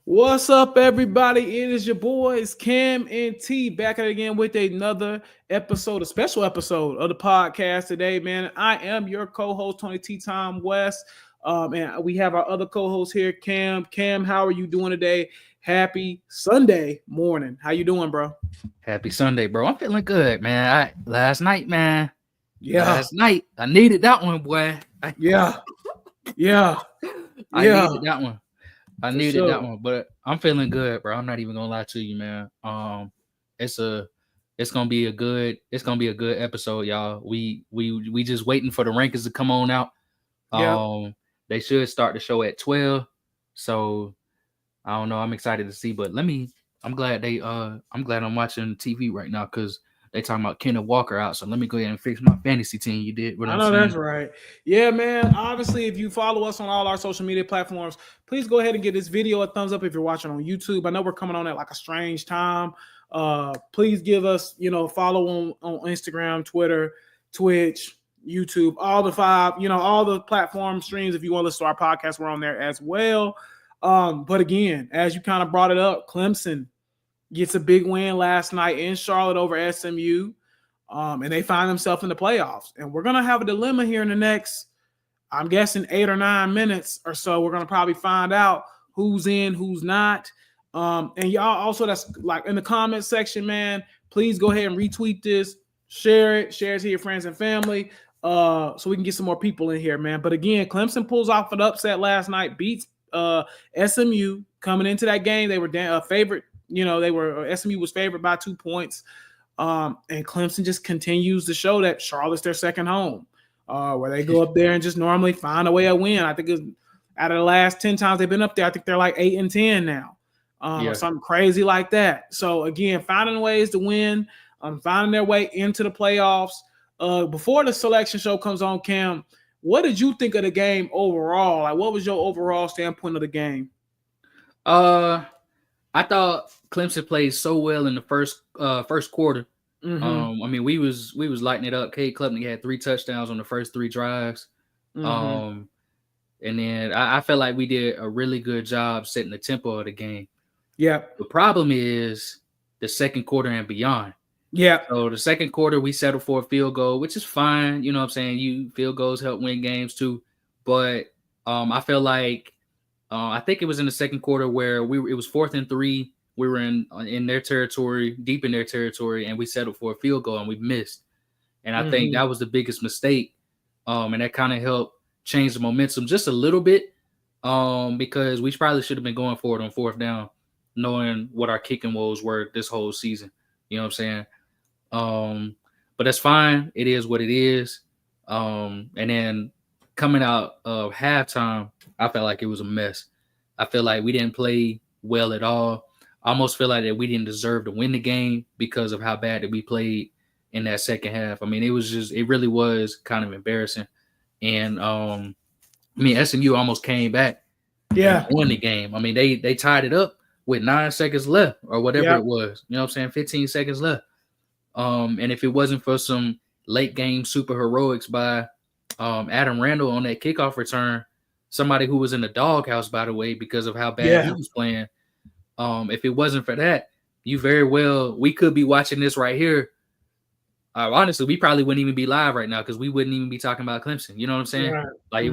What's up, everybody? It is your boys Cam and T back at it again with another episode, a special episode of the podcast today, man. I am your co-host Tony T. Tom West, and we have our other co-host here, Cam. Cam, how are you doing today? Happy Sunday morning. How you doing, bro? Happy Sunday, bro. I'm feeling good, man. Last night, man. Yeah, I needed that one, boy. yeah, yeah, I yeah, needed that one. I for needed that sure. one, but I'm feeling good, bro. I'm not even gonna lie to you, man. It's a, it's gonna be a good episode, y'all. We just waiting for the rankings to come on out. Yeah. They should start the show at 12. So I don't know. I'm excited to see, but I'm glad I'm watching TV right now because they talking about Kenneth Walker out. So let me go ahead and fix my fantasy team. You did what I I'm know that's saying? right. Yeah, man. Obviously, if you follow us on all our social media platforms, please go ahead and give this video a thumbs up if you're watching on YouTube. I know we're coming on at like a strange time. Please give us, follow on Instagram, Twitter, Twitch, YouTube, all the five, all the platform streams. If you want to listen to our podcast, we're on there as well. But again, as you kind of brought it up, Clemson gets a big win last night in Charlotte over SMU. And they find themselves in the playoffs. And we're going to have a dilemma here in the next, I'm guessing, 8 or 9 minutes or so. We're going to probably find out who's in, who's not. And y'all also, that's like in the comment section, man, please go ahead and retweet this, share it to your friends and family so we can get some more people in here, man. But again, Clemson pulls off an upset last night, beats SMU coming into that game. They were favorite. SMU was favored by 2 points. And Clemson just continues to show that Charlotte's their second home, where they go up there and just normally find a way to win. I think out of the last 10 times they've been up there, I think they're like 8-10 now, or something crazy like that. So again, finding ways to win, finding their way into the playoffs. Before the selection show comes on, Cam, what did you think of the game overall? Like, what was your overall standpoint of the game? I thought Clemson played so well in the first quarter. Mm-hmm. I mean, we was lighting it up. Cade Klubnik had 3 touchdowns on the first 3 drives. Mm-hmm. Um, and then I felt like we did a really good job setting the tempo of the game. Yeah. The problem is the second quarter and beyond. Yeah. So the second quarter, we settled for a field goal, which is fine. You know what I'm saying? Field goals help win games too. But I feel like I think it was in the second quarter where it was 4th and 3. We were in their territory, deep in their territory, and we settled for a field goal and we missed. And I think that was the biggest mistake. And that kind of helped change the momentum just a little bit. Because we probably should have been going for it on 4th down, knowing what our kicking woes were this whole season. You know what I'm saying? But that's fine. It is what it is. And then coming out of halftime, I felt like it was a mess. I feel like we didn't play well at all. I almost feel like that we didn't deserve to win the game because of how bad that we played in that second half. I mean, it really was kind of embarrassing. And SMU almost came back and won the game. I mean, they tied it up with 9 seconds left or whatever it was. You know what I'm saying? 15 seconds left. And if it wasn't for some late game super heroics by Adam Randall on that kickoff return, somebody who was in the doghouse, by the way, because of how bad he was playing. If it wasn't for that, we could be watching this right here. Honestly, we probably wouldn't even be live right now because we wouldn't even be talking about Clemson. You know what I'm saying? Right. Like we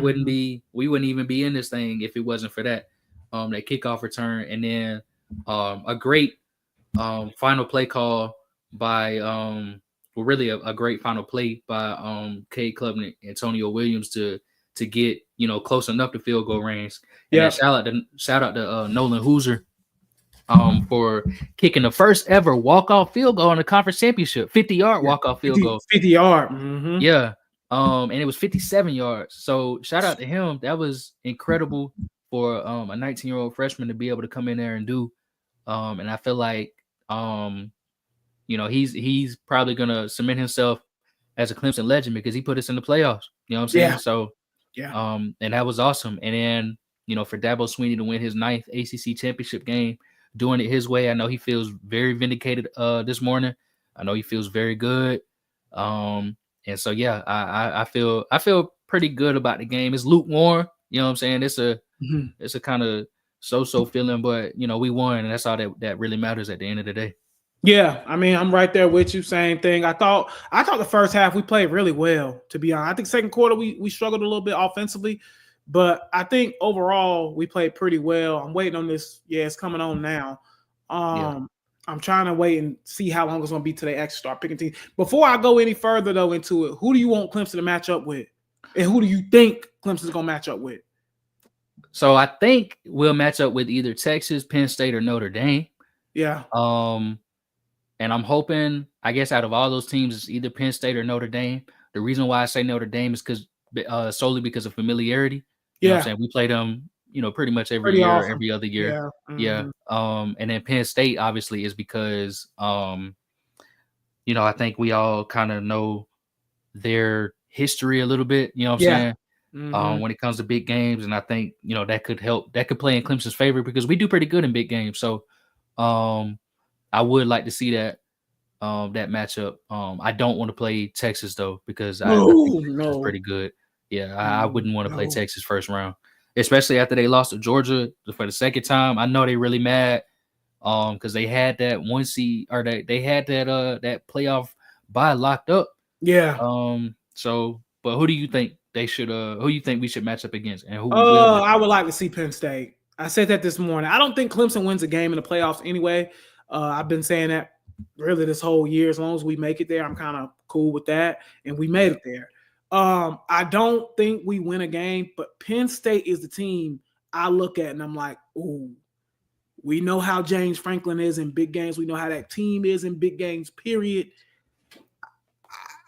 wouldn't even be in this thing if it wasn't for that kickoff return, and then a great final play call by really a great final play by Cade Klubnik, Antonio Williams to get close enough to field goal range. And then shout out to Nolan Hooser for kicking the first ever walk-off field goal in the conference championship, 50-yard walk-off field goal. 50-yard. Mm-hmm. Yeah. And it was 57 yards. So shout out to him. That was incredible for a 19-year-old freshman to be able to come in there and do. And I feel like he's probably gonna cement himself as a Clemson legend because he put us in the playoffs. You know what I'm saying? Yeah. So and that was awesome. And then, for Dabo Swinney to win his 9th ACC championship game, doing it his way. I know he feels very vindicated this morning. I know he feels very good. And so yeah, I feel pretty good about the game. It's lukewarm, you know what I'm saying? It's a kind of so feeling, but we won, and that's all that really matters at the end of the day. Yeah, I mean, I'm right there with you. Same thing. I thought the first half we played really well, to be honest. I think second quarter we struggled a little bit offensively, but I think overall we played pretty well. I'm waiting on this. Yeah, it's coming on now. Yeah. I'm trying to wait and see how long it's going to be till they actually start picking teams. Before I go any further though into it, who do you want Clemson to match up with, and who do you think Clemson's going to match up with? So I think we'll match up with either Texas, Penn State, or Notre Dame. Yeah. And I'm hoping, I guess, out of all those teams, it's either Penn State or Notre Dame. The reason why I say Notre Dame is solely because of familiarity. You know what I'm saying? We play them, pretty much every year, often. every other year. Yeah. Mm-hmm. And then Penn State obviously is because, I think we all kind of know their history a little bit. You know what I'm saying? Mm-hmm. When it comes to big games, and I think that could help. That could play in Clemson's favor because we do pretty good in big games. So, I would like to see that matchup. I don't want to play Texas though because I think Texas is pretty good. Yeah, I wouldn't want to play Texas first round, especially after they lost to Georgia for the second time. I know they're really mad because they had that one seed or they had that playoff bye locked up. Yeah. But who do you think they should? Who you think we should match up against? And who? I would like to see Penn State. I said that this morning. I don't think Clemson wins a game in the playoffs anyway. I've been saying that really this whole year. As long as we make it there, I'm kind of cool with that. And we made it there. I don't think we win a game, but Penn State is the team I look at and I'm like, ooh, we know how James Franklin is in big games. We know how that team is in big games, period.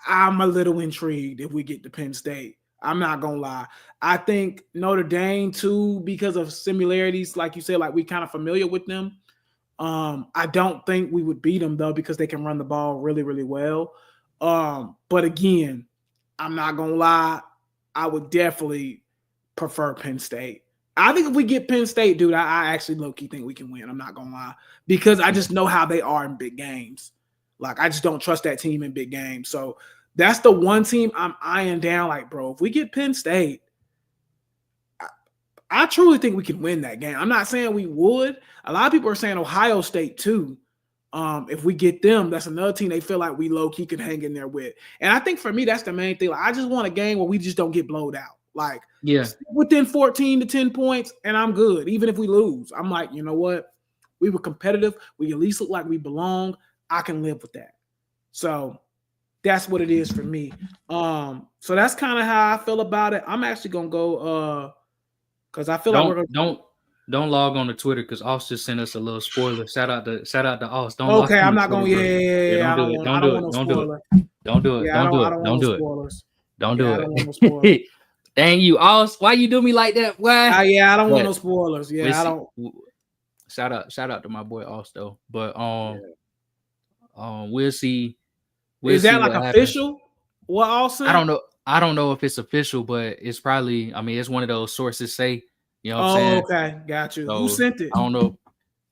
I'm a little intrigued if we get to Penn State. I'm not going to lie. I think Notre Dame, too, because of similarities, like you said, like we kind of familiar with them. I don't think we would beat them, though, because they can run the ball really, really well. But again, I'm not going to lie. I would definitely prefer Penn State. I think if we get Penn State, dude, I actually low-key think we can win. I'm not going to lie. Because I just know how they are in big games. Like, I just don't trust that team in big games. So that's the one team I'm eyeing down. Like, bro, if we get Penn State, I truly think we can win that game. I'm not saying we would. A lot of people are saying Ohio State too. If we get them, that's another team they feel like we low-key can hang in there with. And I think for me, that's the main thing. Like, I just want a game where we just don't get blowed out. Like, within 14 to 10 points, and I'm good. Even if we lose, I'm like, you know what? We were competitive. We at least look like we belong. I can live with that. So that's what it is for me. So that's kind of how I feel about it. I'm actually gonna go because I feel like we're gonna don't log on to Twitter because Oz just sent us a little spoiler. Shout out to Oz. Okay, I'm not going. Yeah. Don't do it. Don't do it. Dang you, Oz. Why you do me like that? Why? I don't want no spoilers. Yeah, I don't. Shout out to my boy Oz though. But we'll see. Is that like official? What Oz? I don't know. I don't know if it's official, but it's probably. I mean, it's one of those sources say. You know what I'm saying? Okay, got you. So, who sent it? I don't know.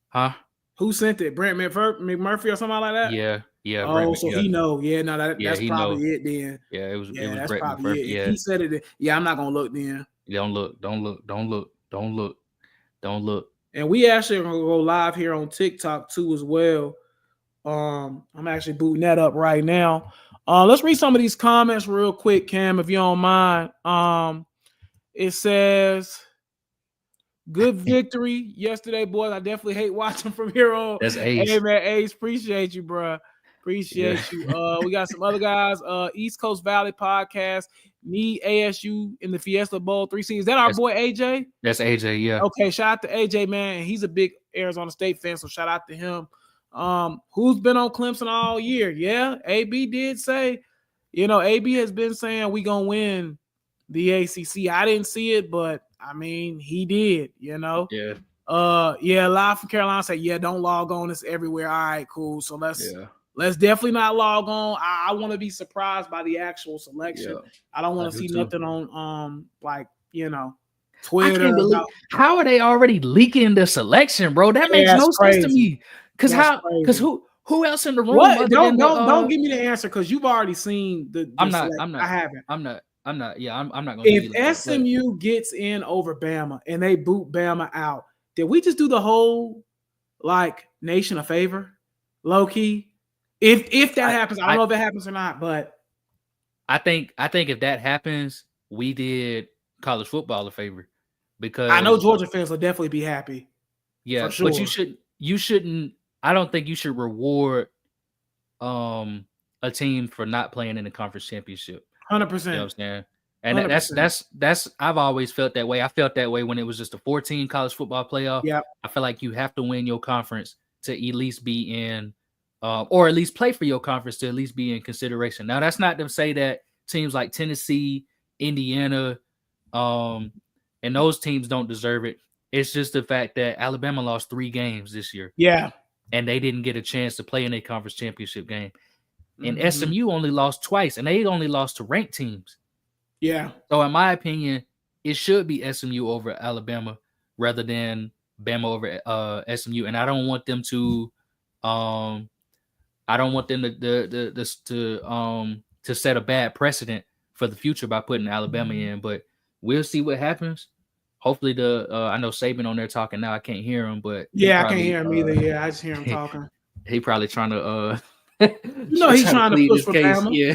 Huh? Who sent it? Brent McMurphy or something like that? Yeah. Oh, so he know. Yeah, no, that's probably it then. Yeah, it was that's Brent probably McMurphy. it. Yeah. If he said it. Yeah, I'm not gonna look then. Don't look. And we actually are gonna go live here on TikTok too as well. I'm actually booting that up right now. Let's read some of these comments real quick, Cam, if you don't mind. It says, good victory yesterday, boys. I definitely hate watching from here on. That's Ace. Hey, man, Ace, appreciate you, bro. Appreciate you. We got some other guys. East Coast Valley Podcast. Need ASU in the Fiesta Bowl 3 seeds. Is that our boy AJ? That's AJ, yeah. Okay, shout out to AJ, man. He's a big Arizona State fan, so shout out to him. Who's been on Clemson all year? Yeah, AB did say, AB has been saying we gonna win the ACC. I didn't see it, but I mean, he did, Yeah. Live from Carolina said, don't log on. It's everywhere. All right, cool. So let's definitely not log on. I want to be surprised by the actual selection. Yeah, I don't want to see nothing on Twitter. How are they already leaking the selection, bro? That makes no sense to me. Because who else in the room? What? Don't give me the answer because you've already seen the I'm not. I haven't. I'm not. Yeah, I'm not going to. If SMU gets in over Bama and they boot Bama out, did we just do the whole like nation a favor, low key? If that happens, I don't know if it happens or not, but I think if that happens, we did college football a favor because I know Georgia fans will definitely be happy. Yeah, for sure. but you shouldn't. I don't think you should reward a team for not playing in the conference championship. 100%. You know what I'm saying? And that's I've always felt that way. I felt that way when it was just a 14 college football playoff. Yeah, I feel like you have to win your conference to at least be in, or at least play for your conference to at least be in consideration. Now, that's not to say that teams like Tennessee, Indiana, and those teams don't deserve it. It's just the fact that Alabama lost 3 games this year. Yeah. And they didn't get a chance to play in a conference championship game. And SMU only lost twice, and they only lost to ranked teams. Yeah. So in my opinion, it should be SMU over Alabama rather than Bama over SMU. And I don't want them to to set a bad precedent for the future by putting Alabama in, but we'll see what happens. Hopefully I know Saban on there talking now. I can't hear him, but yeah, I can't hear him either. Yeah, I just hear him talking. He probably trying to he's trying to push for Bama. Yeah.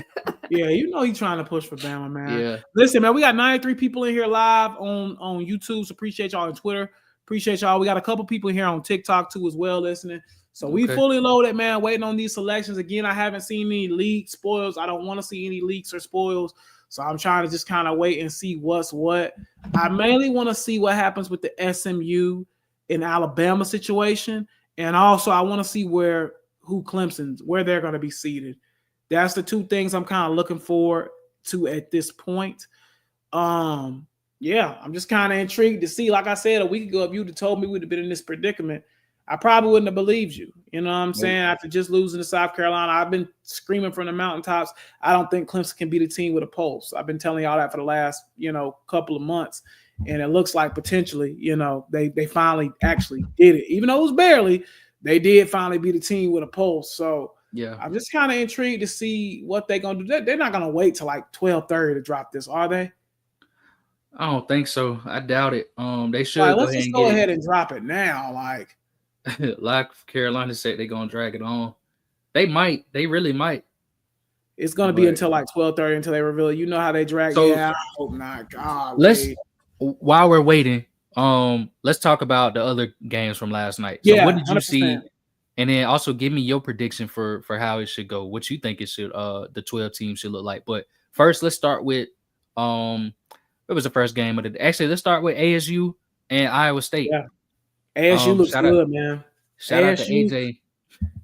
Yeah, he's trying to push for Bama, man. Yeah. Listen, man, we got 93 people in here live on YouTube. So appreciate y'all on Twitter. Appreciate y'all. We got a couple people here on TikTok too as well listening. So we fully loaded, man, waiting on these selections. Again, I haven't seen any leaks, spoils. I don't want to see any leaks or spoils. So I'm trying to just kind of wait and see what's what. I mainly want to see what happens with the SMU and Alabama situation. And also I want to see where they're going to be seated. That's the 2 things I'm kind of looking forward to at this point. Yeah, I'm just kind of intrigued to see. Like I said, a week ago, if you'd have told me we'd have been in this predicament, I probably wouldn't have believed you. You know what I'm saying? After just losing to South Carolina, I've been screaming from the mountaintops. I don't think Clemson can beat a team with a pulse. I've been telling y'all that for the last, couple of months. And it looks like potentially, they finally actually did it. Even though it was barely, they did finally beat a team with a pulse. So yeah, I'm just kind of intrigued to see what they're going to do. They're not going to wait till like 12:30 to drop this, are they? I don't think so. I doubt it. They should let's go ahead and drop it now. Like Carolina said, they're gonna drag it on. They might. They really might. It's gonna be until like 12:30 until they reveal it. You know how they drag it out. Oh my God. While we're waiting, let's talk about the other games from last night. So what did you 100%. See? And then also give me your prediction for how it should go. What you think it should the 12 teams should look like. But first, let's start with what was the first game of actually let's start with ASU and Iowa State. Yeah. ASU looks good, man. Shout out to AJ.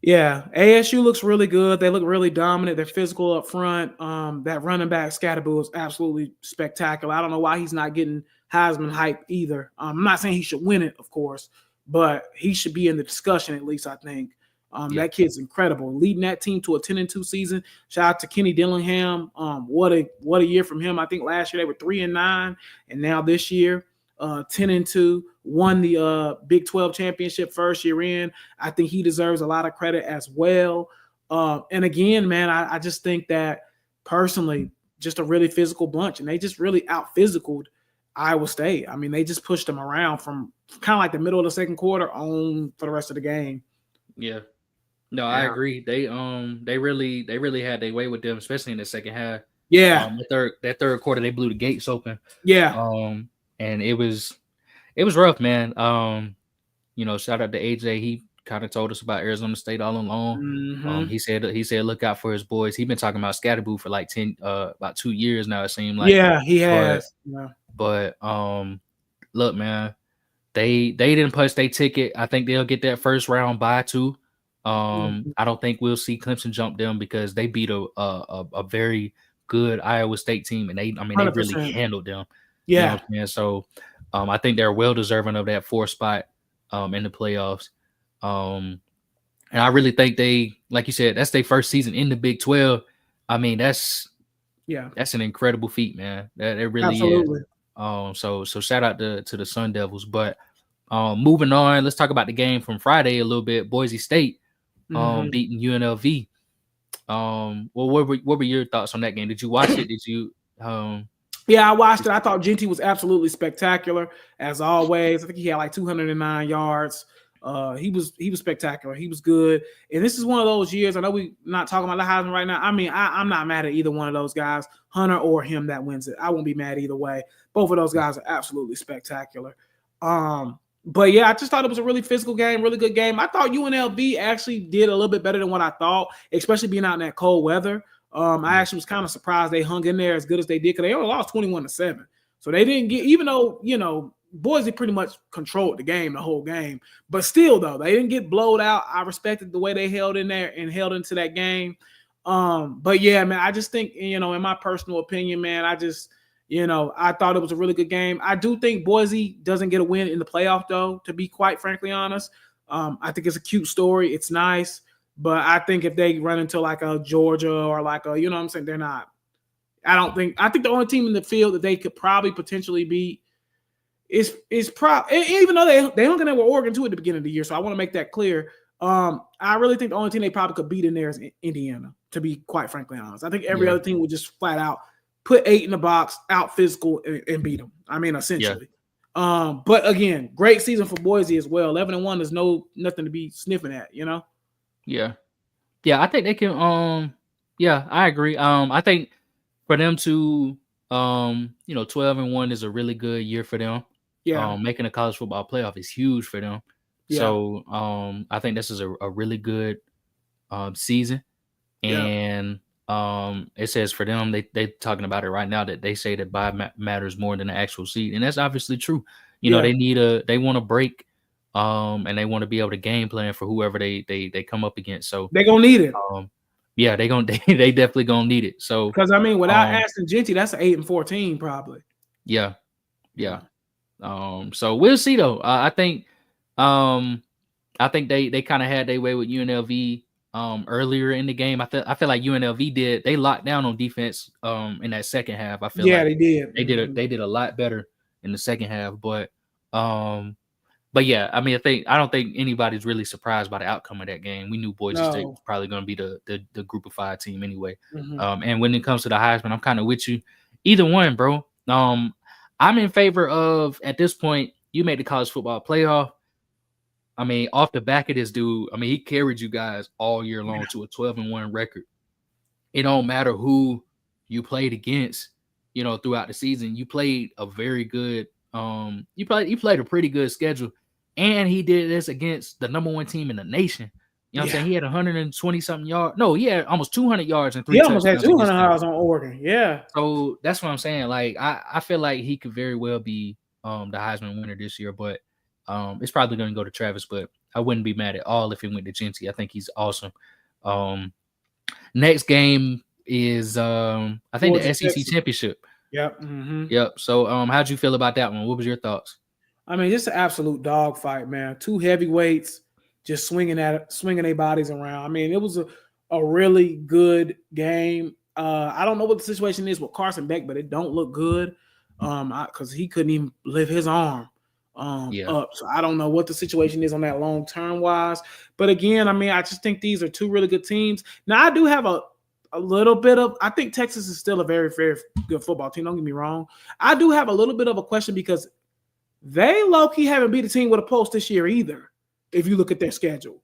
Yeah, ASU looks really good. They look really dominant. They're physical up front. That running back Scatterboo is absolutely spectacular. I don't know why he's not getting Heisman hype either. I'm not saying he should win it, of course, but he should be in the discussion at least, I think. That kid's incredible. Leading that team to a 10-2 season. Shout out to Kenny Dillingham. What a year from him. I think last year they were 3-9, and now this year 10-2, won the Big 12 championship first year in. I think he deserves a lot of credit as well. And again, man, I just think that personally, just a really physical bunch, and they just really out-physicaled Iowa State. I mean, they just pushed them around from kind of like the middle of the second quarter on for the rest of the game. Yeah. No, I agree. They really had their way with them, especially in the second half. Yeah. That third quarter, they blew the gates open. Yeah. And it was rough, man. Shout out to AJ. He kind of told us about Arizona State all along. Mm-hmm. He said look out for his boys. He's been talking about Scatterboo for like about 2 years now. It seemed like. Yeah, he has. But look, man, they didn't punch their ticket. I think they'll get that first round bye too. I don't think we'll see Clemson jump them because they beat a very good Iowa State team, and they 100%. Really handled them. Yeah. So I think they're well deserving of that 4th spot in the playoffs. And I really think they, like you said, that's their first season in the Big 12. I mean, that's an incredible feat, man. That it really Absolutely. is. So shout out to the Sun Devils. But moving on, let's talk about the game from Friday a little bit. Boise State beating UNLV. What were your thoughts on that game? Did you watch it? Did you Yeah, I watched it. I thought Genty was absolutely spectacular as always. I think he had like 209 yards. He was spectacular. He was good. And this is one of those years. I know we're not talking about the Heisman right now. I mean, I'm not mad at either one of those guys, Hunter or him that wins it. I won't be mad either way. Both of those guys are absolutely spectacular. But yeah, I just thought it was a really physical game, really good game. I thought UNLV actually did a little bit better than what I thought, especially being out in that cold weather. I actually was kind of surprised they hung in there as good as they did because they only lost 21-7. So they didn't get, even though, Boise pretty much controlled the game, the whole game. But still, though, they didn't get blowed out. I respected the way they held in there and held into that game. But yeah, man, I just think, in my personal opinion, man, I thought it was a really good game. I do think Boise doesn't get a win in the playoff, though, to be quite frankly honest. I think it's a cute story. It's nice. But I think if they run into like a Georgia or like a, I'm saying, they're not. I think the only team in the field that they could probably potentially beat is probably, even though they hung in there with Oregon too at the beginning of the year. So I want to make that clear. I really think the only team they probably could beat in there is Indiana, to be quite frankly honest. I think every other team would just flat out put 8 in the box, out physical, and beat them. I mean, essentially. Yeah. But again, great season for Boise as well. 11-1 is nothing to be sniffing at, Yeah. Yeah, I think they can yeah, I agree. I think for them to 12-1 is a really good year for them. Yeah. Making a college football playoff is huge for them. Yeah. So I think this is a really good season. And it says for them, they talking about it right now that they say that bye matters more than the actual seed. And that's obviously true. They want to break and they want to be able to game plan for whoever they come up against. So they're gonna need it. Yeah, they definitely gonna need it. So because I mean, without Ashton Genty, that's an 8-14 probably. Yeah. So we'll see though. I think they kind of had their way with UNLV earlier in the game. I feel like UNLV they locked down on defense in that second half. I feel like they did. They did a lot better in the second half, but yeah, I mean, I don't think anybody's really surprised by the outcome of that game. We knew Boise State was probably going to be the Group of 5 team anyway. Mm-hmm. And when it comes to the Heisman, I'm kind of with you. Either one, bro. I'm in favor of, at this point, you made the college football playoff. I mean, off the back of this dude, I mean, he carried you guys all year long to a 12-1 record. It don't matter who you played against, throughout the season. You played a very good. You played a pretty good schedule. And he did this against the number 1 team in the nation. You know what I'm saying? He had 120-something yards. No, he had almost 200 yards and 3 touchdowns. He almost had 200 yards on Oregon. Yeah. So that's what I'm saying. Like, I feel like he could very well be the Heisman winner this year, but it's probably going to go to Travis, but I wouldn't be mad at all if it went to Genty. I think he's awesome. Next game is, I think, the SEC Championship. Yep. Mm-hmm. Yep. So how'd you feel about that one? What was your thoughts? I mean, just an absolute dogfight, man. 2 heavyweights just swinging their bodies around. I mean, it was a really good game. I don't know what the situation is with Carson Beck, but it don't look good because he couldn't even lift his arm up. So I don't know what the situation is on that long-term wise. But again, I mean, I just think these are 2 really good teams. Now, I do have a little bit of – I think Texas is still a very, very good football team. Don't get me wrong. I do have a little bit of a question because – they low-key haven't beat a team with a pulse this year either, if you look at their schedule.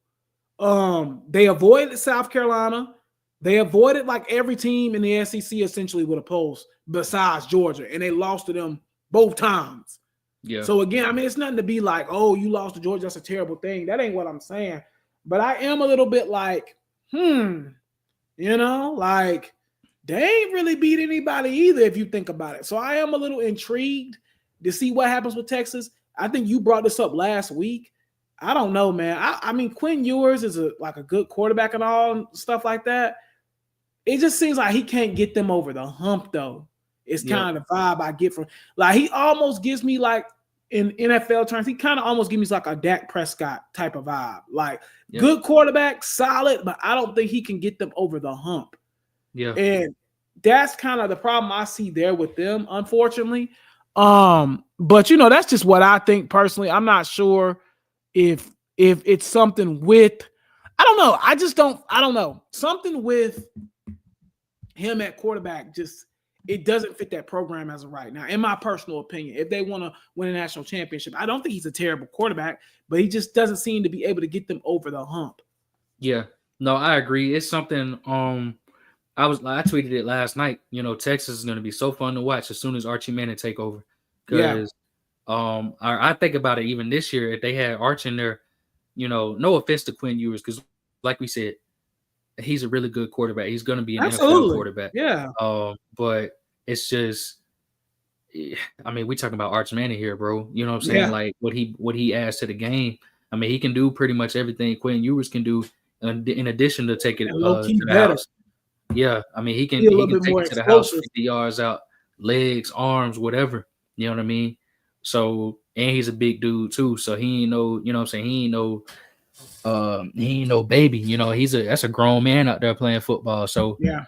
They avoided South Carolina. They avoided like every team in the SEC essentially with a pulse besides Georgia, and they lost to them both times. Yeah. So again, I mean, it's nothing to be like, oh, you lost to Georgia, that's a terrible thing. That ain't what I'm saying. But I am a little bit like, like they ain't really beat anybody either if you think about it. So I am a little intrigued to see what happens with Texas. I think you brought this up last week. I don't know, man. I mean, Quinn Ewers is a good quarterback and all and stuff like that. It just seems like he can't get them over the hump, though. It's kind of the vibe I get from. Like, he almost gives me, like, in NFL terms, he kind of almost gives me like a Dak Prescott type of vibe. Like, good quarterback, solid, but I don't think he can get them over the hump. Yeah. And that's kind of the problem I see there with them, unfortunately. But that's just what I think personally. I'm not sure if it's something with, I don't know. I don't know. Something with him at quarterback just it doesn't fit that program as of right now. In my personal opinion, if they want to win a national championship, I don't think he's a terrible quarterback, but he just doesn't seem to be able to get them over the hump. Yeah, no, I agree. It's something. I tweeted it last night. Texas is going to be so fun to watch as soon as Archie Manning take over. Because I think about it even this year if they had Arch in there. No offense to Quinn Ewers, because like we said, he's a really good quarterback. He's going to be an NFL quarterback. Yeah. But it's just, I mean, we talking about Arch Manning here, bro. You know what I'm saying? Yeah. Like what he adds to the game. I mean, he can do pretty much everything Quinn Ewers can do, in addition to take it to the house. Yeah, I mean, he can take it to the house 50 yards out, legs, arms, whatever. You know what I mean? So, and he's a big dude too. So he ain't no, you know what I'm saying? He ain't no baby. That's a grown man out there playing football. So yeah,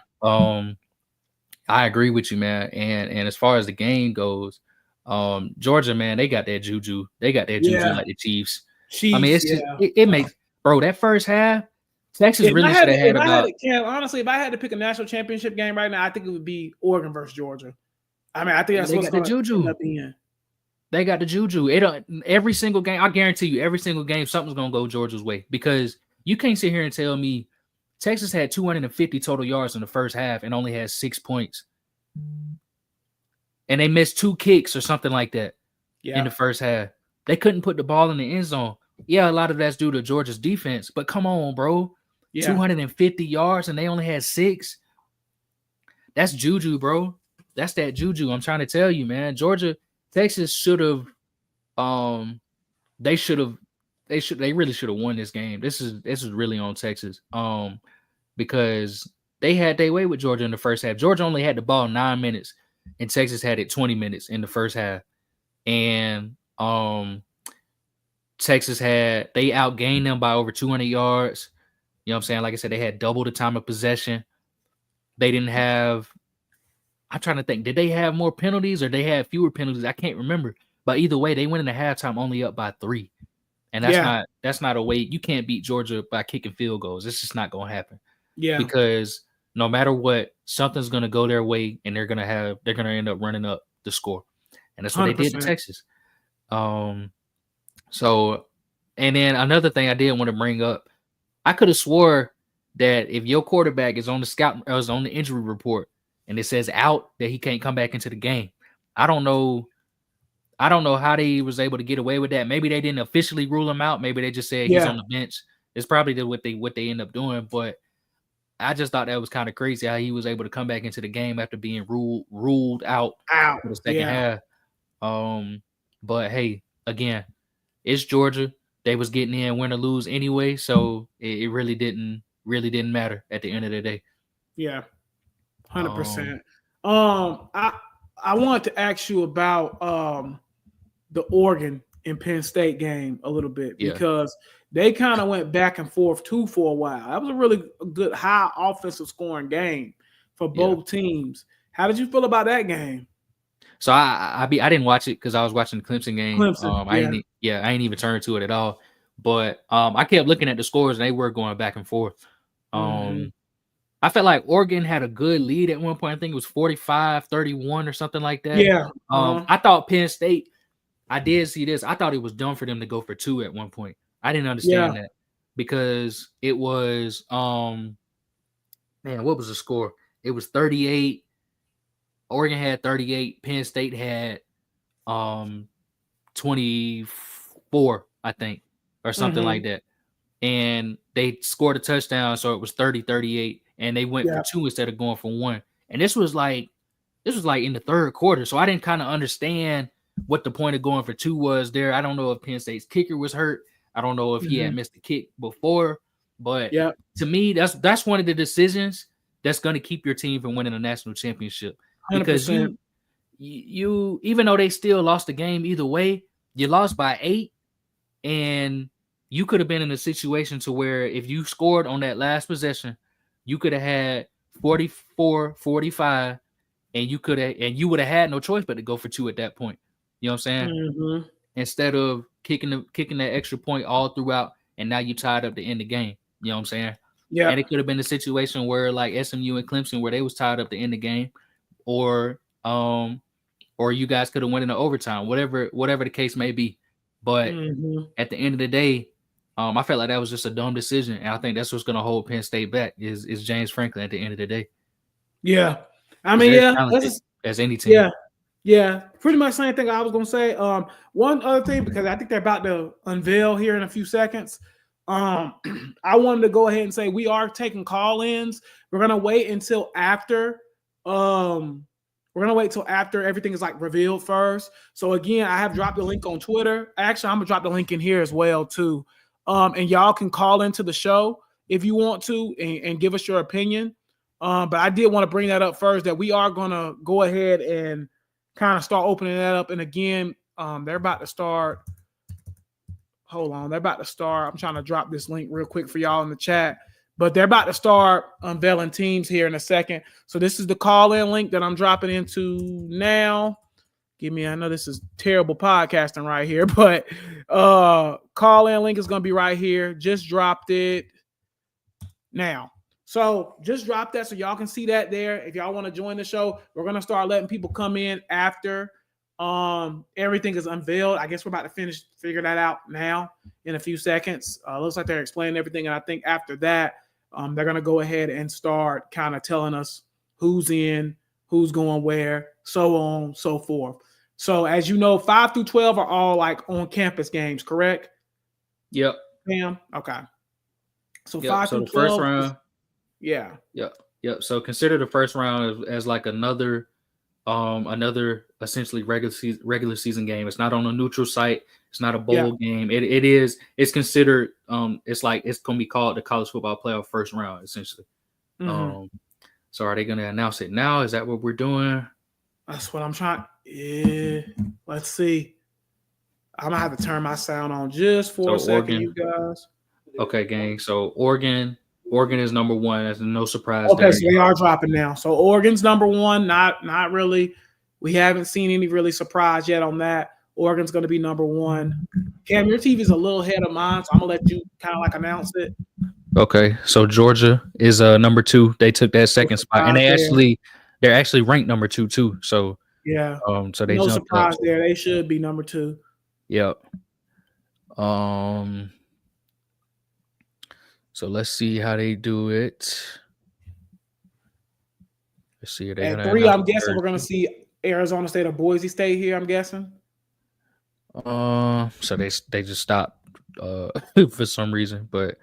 I agree with you, man. And as far as the game goes, Georgia, man, they got that juju. They got that juju like the Chiefs. I mean, it's just it makes, bro, that first half, Texas really should have had about. Honestly, if I had to pick a national championship game right now, I think it would be Oregon versus Georgia. I mean, I think that's what's going to end up being. They got the juju. Every single game, I guarantee you, every single game, something's going to go Georgia's way, because you can't sit here and tell me Texas had 250 total yards in the first half and only had 6 points. And they missed 2 kicks or something like that in the first half. They couldn't put the ball in the end zone. Yeah, a lot of that's due to Georgia's defense, but come on, bro. 250 yards and they only had 6. That's juju, bro. That's that juju. I'm trying to tell you, man. Texas should have they really should have won this game. This is really on Texas. Because they had their way with Georgia in the first half. Georgia only had the ball 9 minutes and Texas had it 20 minutes in the first half. And Texas they outgained them by over 200 yards. You know what I'm saying? Like I said, they had double the time of possession. They didn't have, I'm trying to think, did they have more penalties or they had fewer penalties? I can't remember. But either way, they went into halftime only up by 3. And that's not a way. You can't beat Georgia by kicking field goals. It's just not going to happen. Yeah. Because no matter what, something's going to go their way and they're going to end up running up the score. And that's what 100%. They did in Texas. So, and then another thing I did want to bring up, I could have swore that if your quarterback is on the injury report and it says out, that he can't come back into the game. I don't know how they was able to get away with that. Maybe they didn't officially rule him out. Maybe they just said he's on the bench. It's probably what they end up doing. But I just thought that was kind of crazy how he was able to come back into the game after being ruled out for the second half. But hey, again, it's Georgia. They was getting in win or lose anyway, so it really didn't matter at the end of the day. Yeah, 100%. I wanted to ask you about the Oregon and Penn State game a little bit, because they kind of went back and forth too for a while. That was a really good high offensive scoring game for both teams. How did you feel about that game? So I didn't watch it because I was watching the Clemson game. I ain't even turned to it at all. But I kept looking at the scores and they were going back and forth. I felt like Oregon had a good lead at one point. I think it was 45-31 or something like that. Yeah. I thought Penn State, I did see this. I thought it was dumb for them to go for 2 at one point. I didn't understand that because it was, what was the score? It was 38. Oregon had 38. Penn State had 24, I think, or something like that. And they scored a touchdown, so it was 30-38, and they went for 2 instead of going for 1. And this was like in the third quarter, so I didn't kind of understand what the point of going for 2 was there. I don't know if Penn State's kicker was hurt. I don't know if he had missed the kick before, but to me, that's one of the decisions that's going to keep your team from winning a national championship. 100%. Because you even though they still lost the game either way, you lost by 8, and you could have been in a situation to where if you scored on that last possession, you could have had 44-45, and you would have had no choice but to go for 2 at that point. You know what I'm saying? Instead of kicking that extra point all throughout, and now you tied up to end the game. You know what I'm saying? Yeah. And it could have been a situation where like SMU and Clemson, where they was tied up to end the game, or you guys could have went into overtime, whatever the case may be. But at the end of the day, I felt like that was just a dumb decision, and I think that's what's going to hold Penn State back is James Franklin at the end of the day. Yeah, I mean, yeah, as any team. Yeah, pretty much same thing I was gonna say. One other thing, because I think they're about to unveil here in a few seconds. I wanted to go ahead and say we are taking call-ins. We're gonna wait until after. We're gonna wait till after everything is like revealed first. So again, I have dropped the link on Twitter. Actually, I'm gonna drop the link in here as well too. And y'all can call into the show if you want to and give us your opinion. But I did want to bring that up first, that we are gonna go ahead and kind of start opening that up. And again, they're about to start. Hold on, they're about to start. I'm trying to drop this link real quick for y'all in the chat, but they're about to start unveiling teams here in a second. So this is the call-in link that I'm dropping into now. I know this is terrible podcasting right here, but call-in link is going to be right here. Just dropped it now. So just drop that so y'all can see that there. If y'all want to join the show, we're going to start letting people come in after everything is unveiled. I guess we're about to figure that out now in a few seconds. Looks like they're explaining everything. And I think after that, they're going to go ahead and start kind of telling us who's in, who's going where, so on, so forth. So as you know, 5 through 12 are all like on campus games, correct? Yep. Bam. Okay. So yep. 5 so through the 12. First round. Yeah. Yep. So consider the first round as like another essentially regular season game. It's not on a neutral site. It's not a bowl game. It's considered it's gonna be called the college football playoff first round essentially. So are they gonna announce it now? Is that what we're doing? That's what I'm trying. Let's see. I'm gonna have to turn my sound on just for a second, you guys. Okay, gang. So Oregon is number one. That's no surprise. Okay, so they are dropping now. So Oregon's number one. Not really. We haven't seen any really surprise yet on that. Oregon's going to be number one. Cam, your TV is a little ahead of mine, so I'm gonna let you kind of like announce it. Okay, so Georgia is number 2. They took that second spot, and they're actually ranked number 2 too. So yeah, so they no jumped surprise up. there. They should be number 2. Yep. So let's see how they do it. Let's see. At 3, I'm guessing we're gonna see Arizona State or Boise State here. I'm guessing. So they just stopped for some reason, but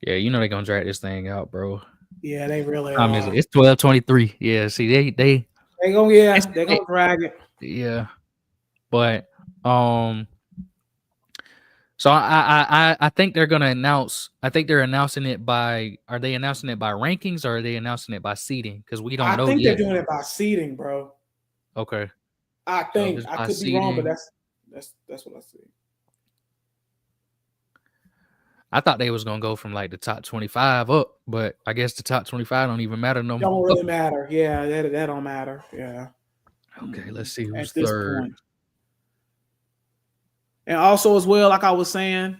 yeah, you know they're gonna drag this thing out, bro. Yeah, they really are. It's 12:23. Yeah, see they gonna drag it. Yeah, but so I think they're gonna announce. I think they're announcing it by. Are they announcing it by rankings or are they announcing it by seeding? Because we don't know yet. I think they're doing it by seeding, bro. Okay. I think I could be wrong, but that's what I see. I thought they was gonna go from like the top 25 up, but I guess the top 25 don't even matter no more. Don't really matter. Yeah, that don't matter. Yeah. Okay, let's see who's third. Point. And also as well, like I was saying,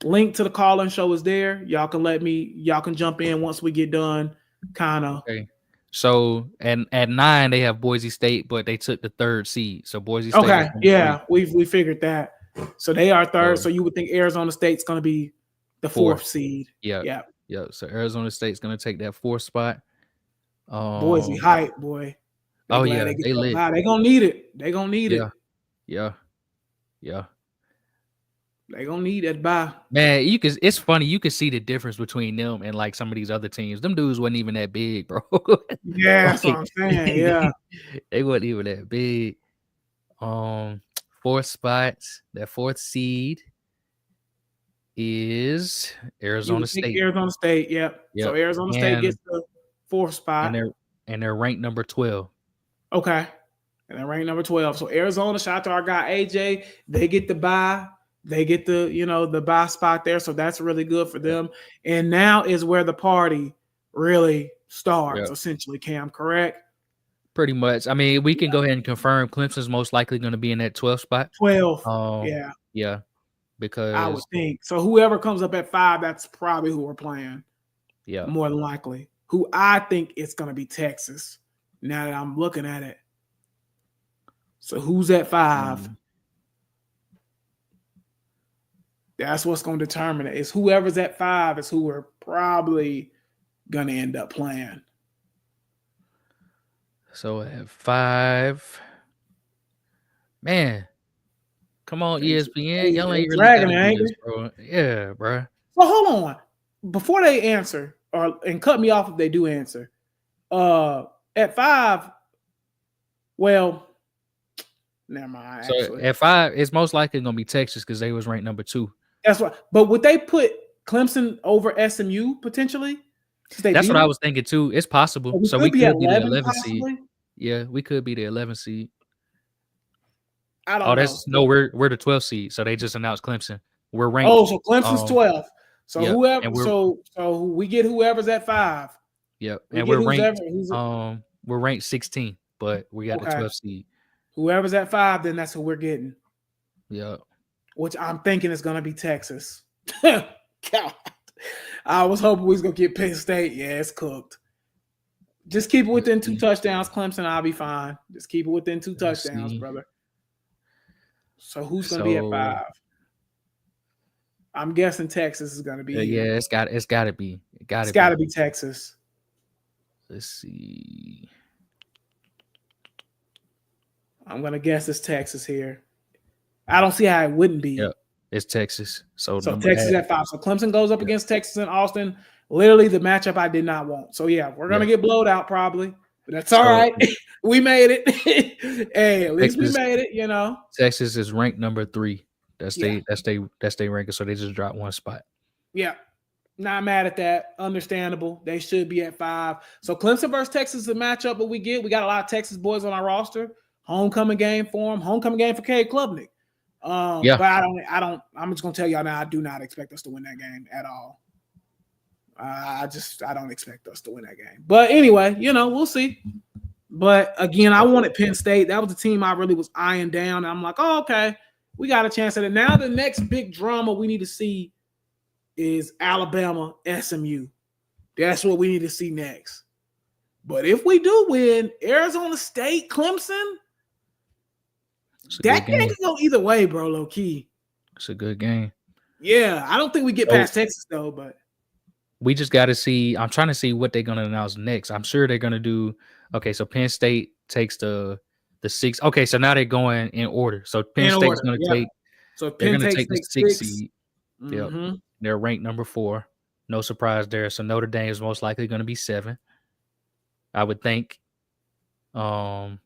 link to the call-in show is there. Y'all can jump in once we get done. Kind of. Okay. So and at 9 they have Boise State, but they took the 3rd seed. So Boise State. Okay, yeah, we figured that. So they are 3rd. So you would think Arizona State's going to be the 4th seed. Yeah. So Arizona State's going to take that 4th spot. Boise hype, boy. They lit. They're gonna need it. They're gonna need it. Yeah. They gonna need that bye. Man, it's funny. You can see the difference between them and like some of these other teams. Them dudes wasn't even that big, bro. Yeah, that's what I'm saying. Yeah. They wasn't even that big. 4th spots. That 4th seed is Arizona State. Arizona State, yep. So Arizona State gets the 4th spot. And they're ranked number 12. Okay. And they're ranked number 12. So Arizona, shout out to our guy AJ. They get the bye. They get the bye spot there. So that's really good for them. And now is where the party really starts, essentially, Cam, correct? Pretty much. I mean, we can go ahead and confirm Clemson's most likely going to be in that 12th spot. 12. Yeah. Because I would think. So whoever comes up at 5, that's probably who we're playing. Yeah. More than likely. Who I think it's going to be Texas. Now that I'm looking at it. So who's at 5? That's what's going to determine it. It's whoever's at 5 is who we're probably going to end up playing. So at 5, man, come on, ESPN. Y'all ain't really dragging gotta it, do this, bro. Yeah, bro. So hold on. Before they answer, and cut me off if they do answer. At 5, well, never mind. So Actually, at 5, it's most likely gonna be Texas because they was ranked number 2. that's right. But would they put Clemson over SMU potentially? That's what I was thinking too. It's possible. So we could be the 11 seed. Yeah, we could be the 11 seed. I don't know. We're the 12th seed. So they just announced Clemson. We're ranked. Oh, so Clemson's 12th. So yep. whoever, so we get whoever's at 5. Yep, and we're ranked. We're ranked 16, but we got the 12th seed. Whoever's at 5, then that's who we're getting. Yeah. Which I'm thinking is going to be Texas. God. I was hoping we was going to get Penn State. Yeah, it's cooked. Just keep it within 2 touchdowns, Clemson. I'll be fine. Just keep it within 2 touchdowns, brother. So who's going to be at 5? I'm guessing Texas is going to be. Yeah, it's got to be. It's got to be Texas. Let's see. I'm going to guess it's Texas here. I don't see how it wouldn't be. Yep, it's Texas. So Texas at 5. So Clemson goes up against Texas and Austin. Literally the matchup I did not want. So yeah, we're gonna get blowed out probably, but that's all right. We made it. Hey, at least we made it. You know, Texas is ranked number 3. That's they ranking. So they just dropped 1 spot. Yeah, not mad at that. Understandable. They should be at 5. So Clemson versus Texas is a matchup. But we got a lot of Texas boys on our roster. Homecoming game for them. Homecoming game for Cade Klubnik. But I don't. I'm just gonna tell y'all now. I do not expect us to win that game at all. I don't expect us to win that game. But anyway, we'll see. But again, I wanted Penn State. That was the team I really was eyeing down. And I'm like, oh, okay, we got a chance at it. Now the next big drama we need to see is Alabama, SMU. That's what we need to see next. But if we do win, Arizona State, Clemson, that game can go either way, bro, low key. It's a good game. Yeah, I don't think we get past Texas, though, but we just got to see. I'm trying to see what they're going to announce next. I'm sure they're going to do. Okay, so Penn State takes the 6. Okay, so now they're going in order. So Penn State's going to take. So they're going to take the 6 seed. Mm-hmm. Yep. They're ranked number 4. No surprise there. So Notre Dame is most likely going to be 7. I would think. One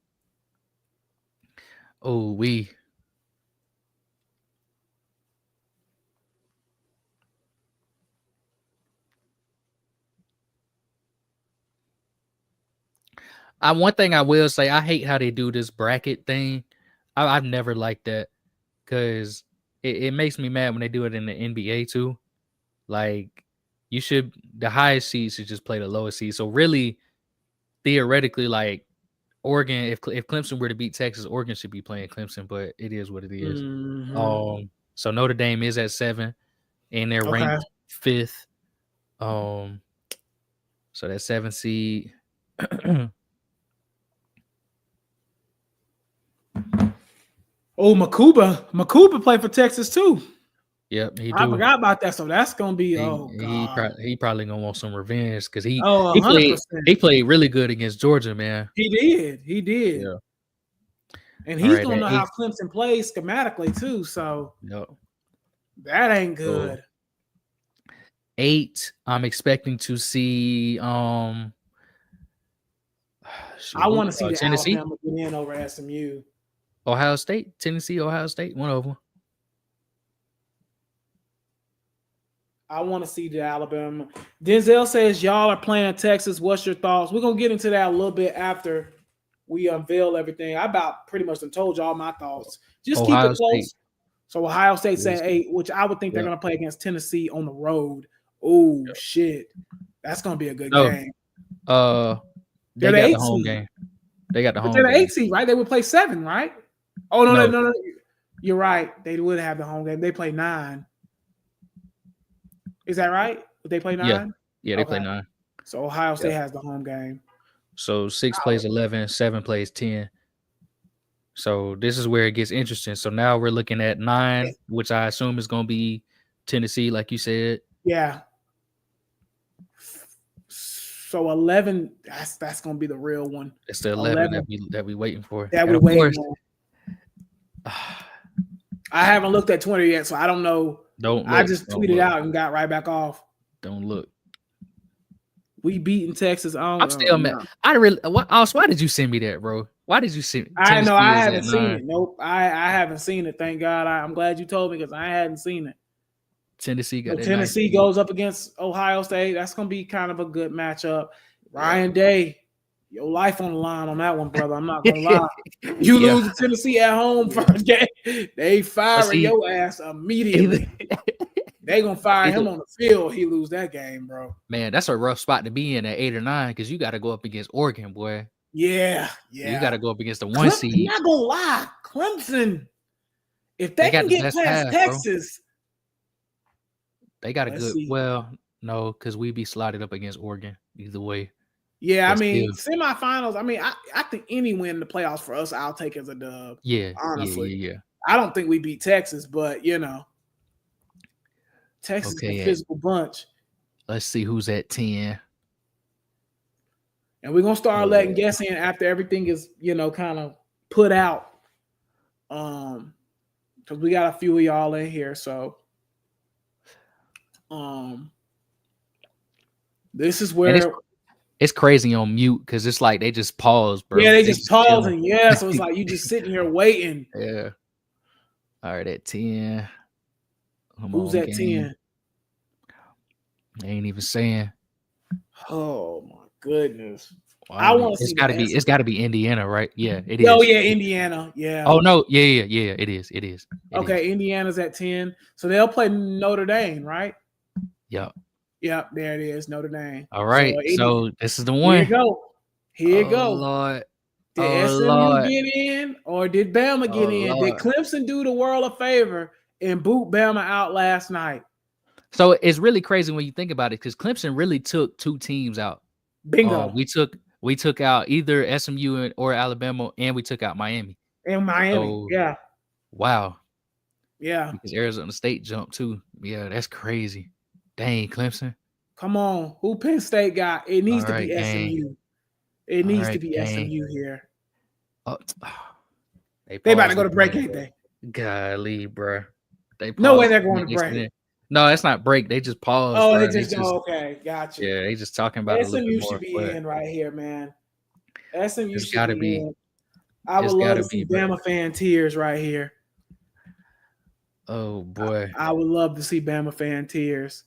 thing I will say, I hate how they do this bracket thing. I've never liked that because it makes me mad when they do it in the NBA too. Like the highest seed should just play the lowest seed. So really, theoretically, like Oregon, if Clemson were to beat Texas, Oregon should be playing Clemson, but it is what it is. Mm-hmm. So Notre Dame is at 7, and they're ranked 5th. So that 7 seed. Oh, Makuba played for Texas too. Yep, he do. I forgot about that. So that's gonna be he probably gonna want some revenge because he played really good against Georgia, man. He did. Yeah. And he's gonna know how Clemson plays schematically too. So that ain't good. 8, I'm expecting to see. I want to see the Tennessee Alabama get in over SMU. Ohio State, Tennessee, Ohio State, one of them. I want to see the Alabama. Denzel says y'all are playing Texas. What's your thoughts? We're gonna get into that a little bit after we unveil everything. I about pretty much told y'all my thoughts. Just keep it close. So Ohio State saying 8, which I would think they're gonna play against Tennessee on the road. Oh shit, that's gonna be a good game. They got the home game. They got the home. They're the 8 seed, right? They would play 7, right? Oh no. You're right. They would have the home game. They play 9. Is that right? Would they play 9? Yeah, they play 9. So Ohio State has the home game. So 6 plays 11, 7 plays 10. So this is where it gets interesting. So now we're looking at 9, which I assume is going to be Tennessee, like you said. Yeah. So 11, that's going to be the real one. It's the 11 that we waiting for. That we waiting on. I haven't looked at Twitter yet, so I don't know. I just tweeted out and got right back off. Don't look. We beating Texas. I'm still mad. Why did you send me that, bro? Why did you send me? I know I haven't seen it. Nope. I haven't seen it. Thank God. I'm glad you told me because I hadn't seen it. Tennessee got Tennessee goes up against Ohio State. That's gonna be kind of a good matchup. Ryan Day, your life on the line on that one, brother. I'm not gonna lie. You lose to Tennessee at home first game, they firing your ass immediately. They gonna fire him on the field. He lose that game, bro. Man, that's a rough spot to be in at 8 or 9 because you got to go up against Oregon, boy. Yeah. You got to go up against the 1 seed. I'm not gonna lie, Clemson. If they can get past Texas, they got a good. Well, no, because we be slotted up against Oregon either way. Yeah, I mean, semifinals. I mean, I think any win in the playoffs for us, I'll take as a dub. Yeah, honestly, yeah. I don't think we beat Texas, but Texas is a physical bunch. Let's see who's at 10. And we're gonna start letting guess in after everything is, kind of put out. Because we got a few of y'all in here. So this is where it's crazy on mute because it's like they just pause, bro. Yeah, they just pausing. Yeah, so it's like you just sitting here waiting. Yeah. All right, at 10. Who's at 10? I ain't even saying. Oh my goodness! Well, I want to see. It's got to be Indiana, right? Yeah, it is. Oh yeah, Indiana. Yeah. Oh no, yeah. It is. Okay, Indiana's at 10, so they'll play Notre Dame, right? Yep. Yep, there it is, Notre Dame. All right, so this is the one. Here you go. Lord. Did SMU get in, or did Bama get in? Lord. Did Clemson do the world a favor and boot Bama out last night? So it's really crazy when you think about it, because Clemson really took 2 teams out. Bingo. We took out either SMU or Alabama, and we took out Miami. And Miami, yeah. Wow. Yeah. Because Arizona State jumped too. Yeah, that's crazy. Dang, Clemson. Come on. Who Penn State got? It needs to be SMU. It needs to be SMU here. They about to go to break, ain't they? Golly, bro. No way they're going to break. No, that's not break. They just paused. Oh, they just go, okay. Gotcha. Yeah, they just talking about SMU should be in right here, man. SMU should be in. I would love to see Bama fan tears right here. Oh, boy. I would love to see Bama fan tears.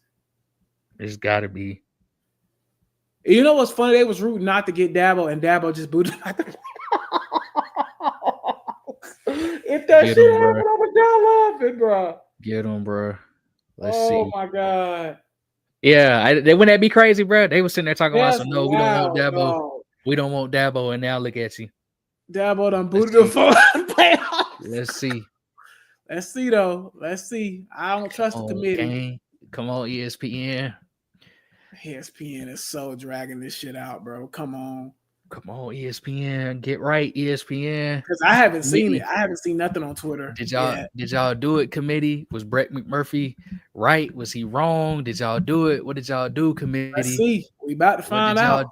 It's got to be. You know what's funny? They was rooting not to get Dabo, and Dabo just booted. If that shit happened, I would die laughing, bro. Get him, bro. Let's see. Oh my God. Yeah, wouldn't that be crazy, bro? They were sitting there talking about, no, we don't want Dabo. No. We don't want Dabo, and now look at you. Dabo done booted the phone playoffs. Let's see. Let's see, though. Let's see. I don't trust the committee. Okay. Come on, ESPN. ESPN is so dragging this shit out, bro. Come on. Come on, ESPN. Get right, ESPN. Because I haven't seen it. I haven't seen nothing on Twitter. Did y'all do it, committee? Was Brett McMurphy right? Was he wrong? Did y'all do it? What did y'all do, committee? Let's see. We about to find out.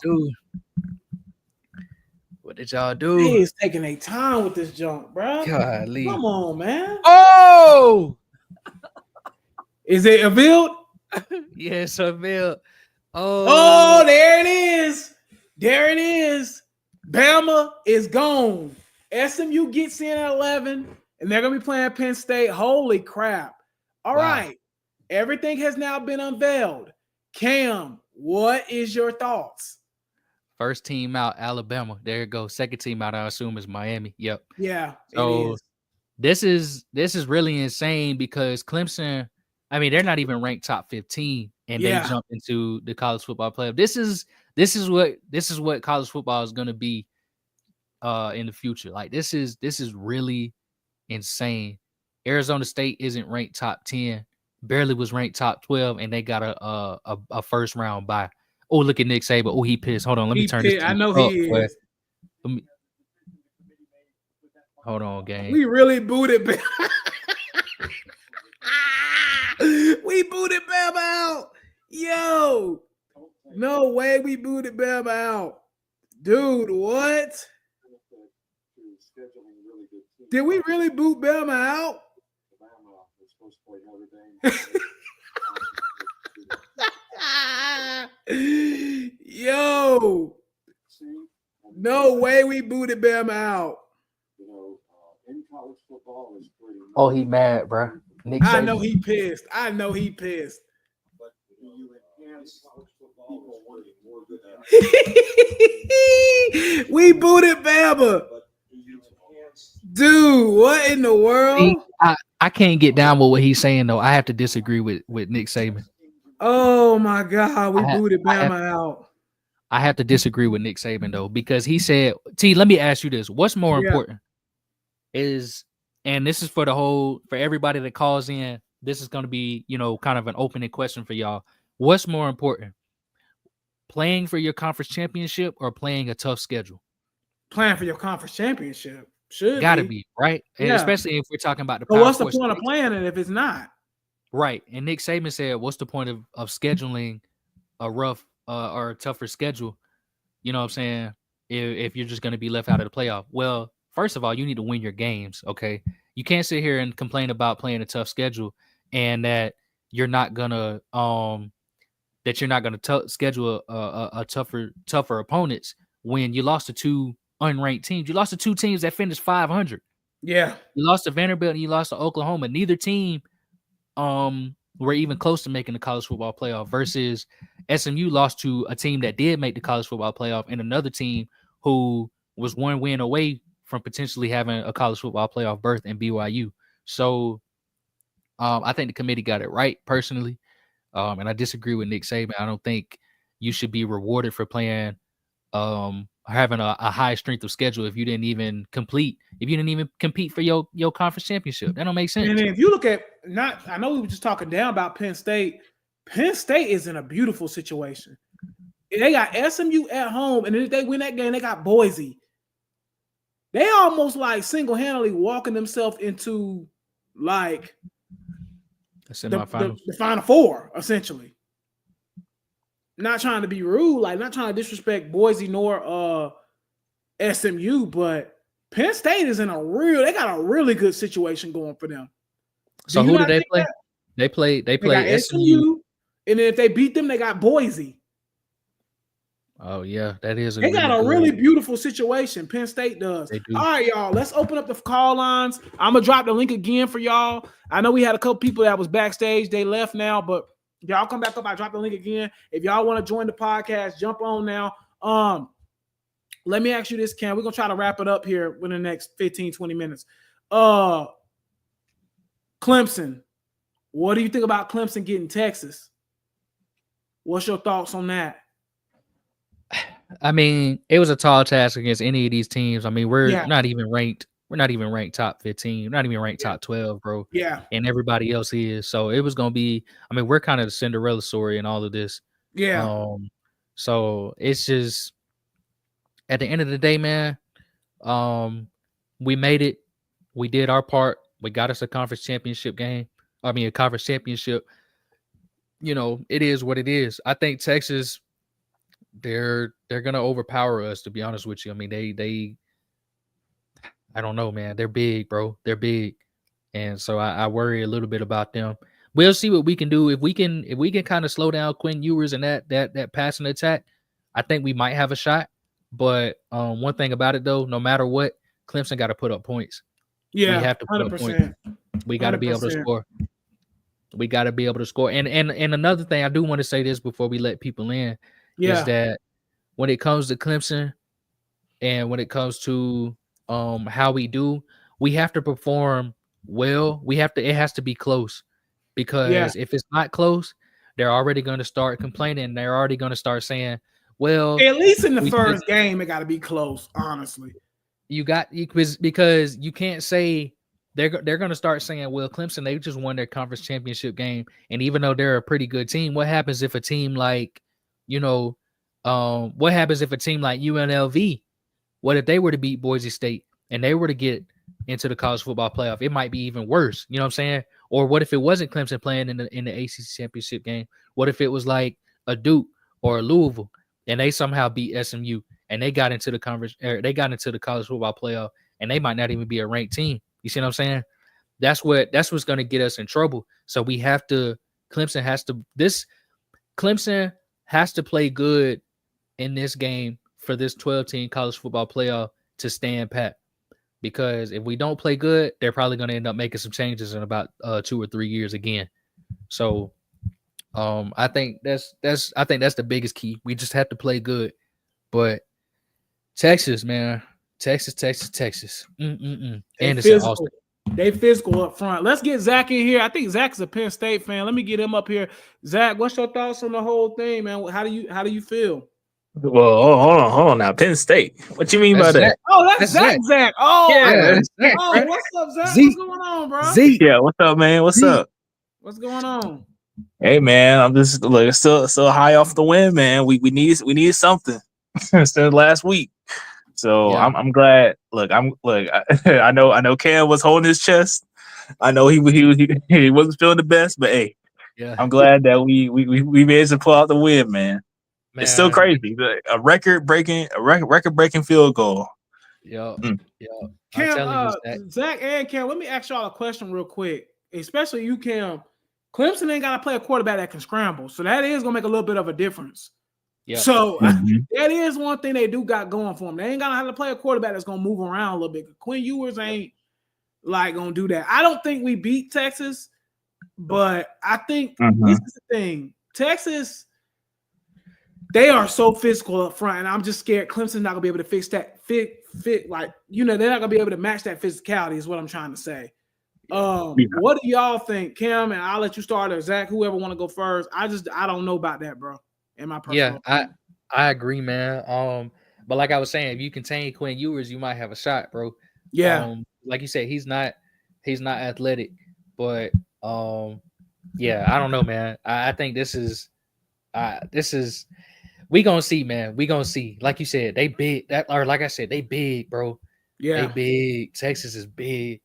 What did y'all do? He is taking a time with this junk, bro. Golly. Come on, man. Oh! Is it Avil? Yes, Avil. Oh, there it is. There it is. Bama is gone. SMU gets in at 11, and they're going to be playing Penn State. Holy crap. All right. Everything has now been unveiled. Cam, what is your thoughts? First team out, Alabama. There you go. Second team out, I assume, is Miami. Yep. Yeah, so this is really insane because Clemson, I mean, they're not even ranked top 15, and they jumped into the college football playoff. This is what college football is going to be in the future. Like this is really insane. Arizona State isn't ranked top 10, barely was ranked top 12, and they got a first round bye. Oh, look at Nick Saban. Oh, he pissed. Hold on. Let me turn this. I know up, he boy. is. Hold on, gang. We really booted Bam. We booted Bam out. Yo. No way we booted Bam out. Dude, what? Did we really boot Bama out? Yo. No way we booted Bama out. Oh, he mad, bro. Nick I Saban. know he pissed. I know he pissed. We booted Bama. Dude, what in the world? See, I can't get down with what he's saying, though. I have to disagree with Nick Saban. Oh, my God. We booted Bama out. I have to disagree with Nick Saban, though, because he said, T, let me ask you this. What's more important is, and this is for everybody that calls in, this is going to be, kind of an opening question for y'all. What's more important? Playing for your conference championship or playing a tough schedule? Playing for your conference championship. Should gotta be right, and yeah. Especially if we're talking about the. But what's the point of playing it if it's not? Right, and Nick Saban said, "What's the point of scheduling a rough or a tougher schedule? You know what I'm saying? If you're just going to be left out of the playoff. Well, first of all, you need to win your games. Okay, you can't sit here and complain about playing a tough schedule and that you're not gonna schedule a tougher opponents when you lost to two unranked teams. You lost to two teams that finished 500. Yeah. You lost to Vanderbilt and you lost to Oklahoma. Neither team were even close to making the college football playoff versus SMU lost to a team that did make the college football playoff and another team who was one win away from potentially having a college football playoff berth in BYU. So I think the committee got it right personally. And I disagree with Nick Saban. I don't think you should be rewarded for playing having a high strength of schedule if you didn't even compete for your conference championship. That don't make sense. And if you look at I know we were just talking down about Penn State. Penn State is in a beautiful situation. They got SMU at home, and if they win that game, they got Boise. They almost like single-handedly walking themselves into like the Final Four, essentially. Not trying to be rude, like not trying to disrespect Boise nor SMU, but Penn State is in they got a really good situation going for them. So who do they play? They play SMU, and then if they beat them, they got Boise. Oh yeah, that is. They got a really beautiful situation. Penn State does. They do. All right, y'all. Let's open up the call lines. I'm gonna drop the link again for y'all. I know we had a couple people that was backstage. They left now, but y'all come back up. I drop the link again. If y'all want to join the podcast, jump on now. Let me ask you this, Cam. We're gonna try to wrap it up here within the next 15, 20 minutes. Clemson. What do you think about Clemson getting Texas? What's your thoughts on that? I mean, it was a tall task against any of these teams. I mean, we're not even ranked. We're not even ranked top 15. We're not even ranked top 12, bro. Yeah. And everybody else is. So it was going to be, I mean, we're kind of the Cinderella story in all of this. Yeah. So it's just, at the end of the day, man, we made it. We did our part. We got us a conference championship game. I mean, a conference championship. You know, it is what it is. I think Texas, they're gonna overpower us, to be honest with you. I mean, they I don't know, man. They're big, bro. They're big. And so I worry a little bit about them. We'll see what we can do. If we can kind of slow down Quinn Ewers and that passing attack, I think we might have a shot. But one thing about it though, no matter what, Clemson got to put up points. Yeah, we have to put 100%. Up points. We got to be able to score. We got to be able to score. And another thing, I do want to say this before we let people in, is that when it comes to Clemson and when it comes to how we do, we have to perform well. It has to be close, because if it's not close, they're already going to start complaining. They're already going to start saying, well, at least in the first game, it got to be close, honestly. Because you can't say they're going to start saying, well, Clemson, they just won their conference championship game. And even though they're a pretty good team, what happens if a team like what happens if a team like UNLV, what if they were to beat Boise State and they were to get into the college football playoff? It might be even worse. You know what I'm saying? Or what if it wasn't Clemson playing in the ACC championship game? What if it was like a Duke or a Louisville and they somehow beat SMU and they got into the college football playoff and they might not even be a ranked team? You see what I'm saying? That's what's going to get us in trouble. So Clemson has to play good in this game for this 12-team college football playoff to stand pat. Because if we don't play good, they're probably going to end up making some changes in about 2 or 3 years again. So I think that's the biggest key. We just have to play good. But Texas, man, Texas. Anderson, Austin. They physical up front. Let's get Zach in here. I think Zach's a Penn State fan. Let me get him up here. Zach, what's your thoughts on the whole thing, man? How do you feel? Well, hold on now. Penn State. What you mean by that? Oh, that's Zach. Oh, yeah. What's up, Zach? What's going on, bro? Yeah, what's up, man? What's up? What's going on? Hey, man, I'm just still high off the win, man. We need something since last week. So yeah. I'm glad. I know Cam was holding his chest. I know he wasn't feeling the best, but hey, yeah. I'm glad that we managed to pull out the win, man. It's still crazy. A record breaking field goal. Yeah. Cam, Zach and Cam, let me ask y'all a question real quick. Especially you, Cam. Clemson ain't got to play a quarterback that can scramble, so that is gonna make a little bit of a difference. Yeah. So that is one thing they do got going for them. They ain't gonna have to play a quarterback that's gonna move around a little bit. Quinn Ewers ain't like gonna do that. I don't think we beat Texas, but I think this is the thing. Texas, they are so physical up front, and I'm just scared Clemson's not gonna be able to fix that fit. Like, they're not gonna be able to match that physicality, is what I'm trying to say. What do y'all think, Cam? And I'll let you start, or Zach, whoever want to go first. I don't know about that, bro. In my personal opinion. I agree, man. But like I was saying, if you contain Quinn Ewers, you might have a shot, bro. Yeah. Like you said, he's not athletic, but yeah, I don't know, man. I think this is we gonna see, man. We gonna see. Like you said, they big. Like I said, they big, bro. Yeah, they big. Texas is big.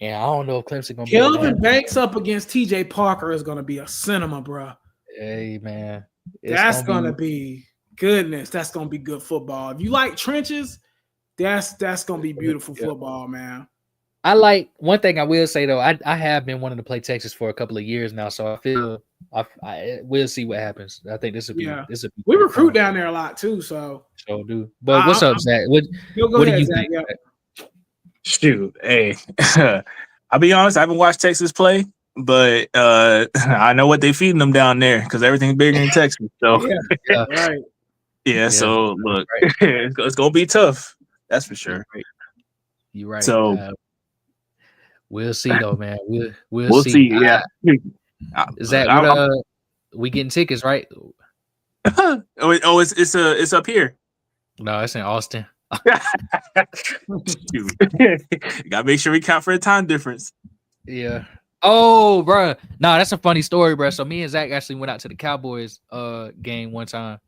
And I don't know if Clemson gonna Kelvin Banks up against TJ Parker is gonna be a cinema, bro. Hey, man. That's gonna be goodness. That's gonna be good football. If you like trenches, that's gonna be beautiful football, man. I like one thing I will say though. I have been wanting to play Texas for a couple of years now, so I feel I will see what happens. I think this will be we recruit fun down there a lot too, so do. But what's up, Zach? What do you think? Shoot, hey, I'll be honest. I haven't watched Texas play, but I know what they feeding them down there because everything's bigger in Texas. So right. Yeah. So look, it's gonna be tough. That's for sure. You're right. So we'll see, though, man. We'll see. Yeah. Zach, we getting tickets, right? It's up here. No, it's in Austin. Gotta make sure we count for a time difference. Yeah. Oh, bro. No, that's a funny story, bro. So me and Zach actually went out to the Cowboys game one time.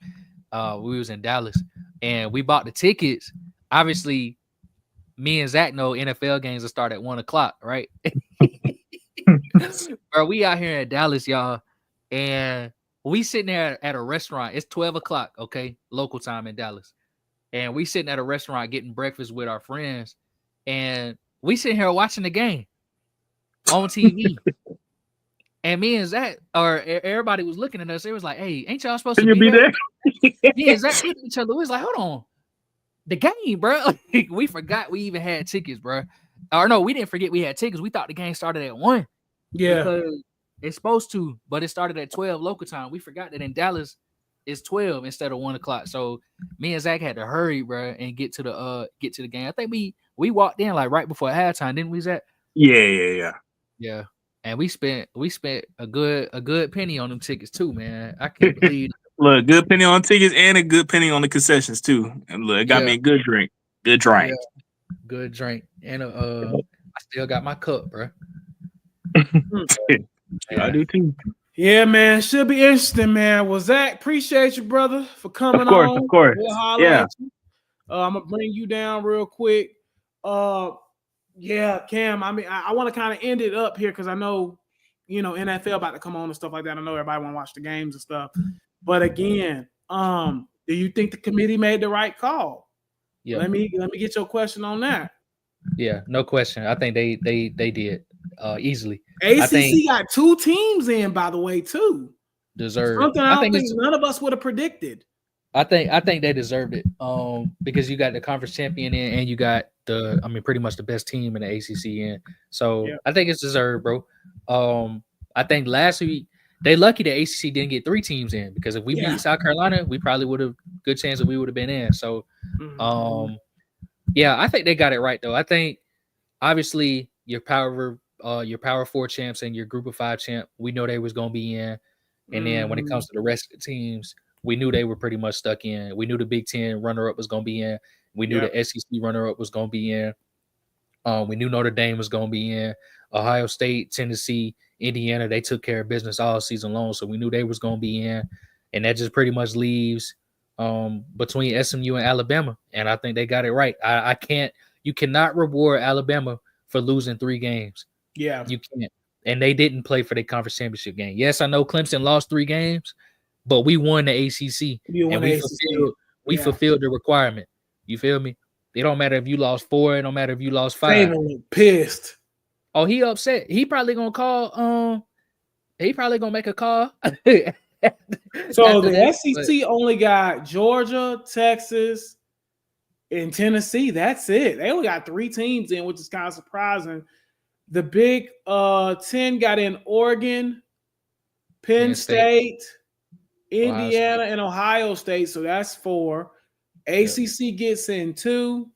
We was in Dallas and we bought the tickets. Obviously, me and Zach know NFL games will start at 1:00, right? Bro, we out here in Dallas, y'all, and we sitting there at a restaurant. It's 12:00, okay, local time in Dallas. And we sitting at a restaurant getting breakfast with our friends, and we sitting here watching the game on TV. And me and Zach, or everybody was looking at us. It was like, "Hey, ain't y'all supposed to be there?" Me and Zach looked at each other. We was like, "Hold on, the game, bro." We forgot we even had tickets, bro. Or no, we didn't forget we had tickets. We thought the game started at 1. Yeah, because it's supposed to, but it started at 12 local time. We forgot that in Dallas it's 12 instead of 1:00. So me and Zach had to hurry, bro, and get to the game. I think we walked in like right before halftime, didn't we, Zach? Yeah. And we spent a good penny on them tickets too, man. I can't believe. Look, good penny on tickets and a good penny on the concessions too. And look, it got me a good drink. Good drink. Yeah. Good drink. And I still got my cup, bro. I do too. Yeah, man, should be interesting, man. Well, Zach, appreciate you, brother, for coming Of course, on. of course. We'll holler Yeah. at you. I'm gonna bring you down real quick. Yeah, Cam. I mean, I want to kind of end it up here because I know, NFL about to come on and stuff like that. I know everybody want to watch the games and stuff. But again, do you think the committee made the right call? Yeah. Let me get your question on that. Yeah, no question. I think they did easily. ACC got 2 teams in, by the way, too. Deserved. Something I don't think none of us would have predicted. I think they deserved it. Because you got the conference champion in, and you got pretty much the best team in the ACC in. So yeah. I think it's deserved, bro. I think last week they lucky the ACC didn't get 3 teams in, because if we beat South Carolina, we probably would have good chance that we would have been in. So, yeah, I think they got it right though. I think obviously your Power 4 champs and your Group of 5 champ, we know they was gonna be in, and then when it comes to the rest of the teams, we knew they were pretty much stuck in. We knew the Big Ten runner-up was going to be in. We knew the SEC runner-up was going to be in. We knew Notre Dame was going to be in. Ohio State, Tennessee, Indiana, they took care of business all season long, so we knew they was going to be in. And that just pretty much leaves between SMU and Alabama, and I think they got it right. You cannot reward Alabama for losing 3 games. Yeah. You can't. And they didn't play for the conference championship game. Yes, I know Clemson lost 3 games, but we won the ACC, we fulfilled the requirement. You feel me? It don't matter if you lost 4. It don't matter if you lost 5. Saban pissed. Oh, he upset. He probably gonna call. He probably gonna make a call. So the SEC only got Georgia, Texas, and Tennessee. That's it. They only got 3 teams in, which is kind of surprising. The Big 10 got in Oregon, Penn State, Indiana, and Ohio State. So that's 4. ACC gets in 2. Big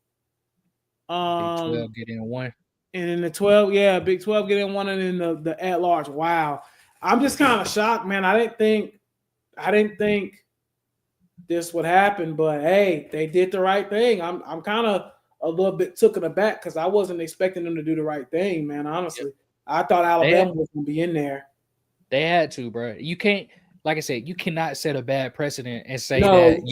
12 get in 1. And in the 12, Big 12 get in 1, and then the at large. Wow. I'm just kind of shocked, man. I didn't think this would happen, but hey, they did the right thing. I'm kind of a little bit taken aback because I wasn't expecting them to do the right thing, man. Honestly, I thought Alabama was going to be in there. They had to, bro. You can't, like I said, you cannot set a bad precedent and say that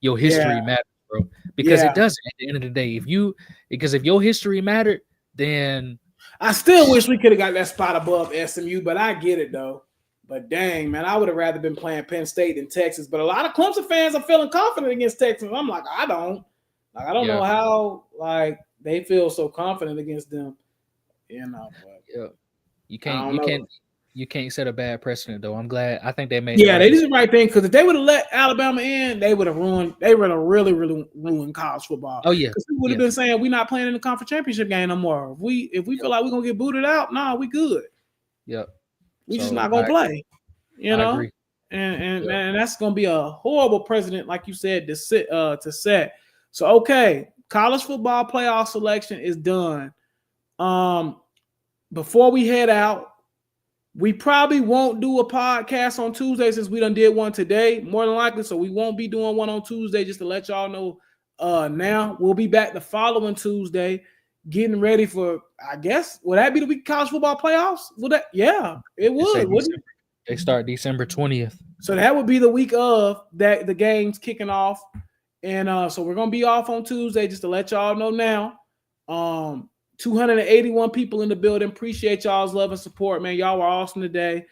your history matters, bro. Because it doesn't. At the end of the day, if your history mattered, then I still wish we could have got that spot above SMU, but I get it though. But dang, man, I would have rather been playing Penn State than Texas. But a lot of Clemson fans are feeling confident against Texas. I'm like, I don't know how they feel so confident against them. But, you can't set a bad precedent though. I'm glad. I think they made they did the right thing, because if they would have let Alabama in, they would have really ruined college football. Oh yeah, because we would have been saying we're not playing in the conference championship game no more. If we feel like we're gonna get booted out, we good. Yep. We just not gonna play. I agree. And that's gonna be a horrible precedent, like you said, to set. So okay, college football playoff selection is done. Before we head out, we probably won't do a podcast on Tuesday since we done did one today, more than likely. So we won't be doing one on Tuesday, just to let y'all know. Now we'll be back the following Tuesday, getting ready for, I guess, would that be the week of college football playoffs? Would that? Yeah, it would. Wouldn't it? They start December 20th. So that would be the week of that, the games kicking off. And so we're going to be off on Tuesday, just to let y'all know now. 281 people in the building. Appreciate y'all's love and support, man. Y'all were awesome today.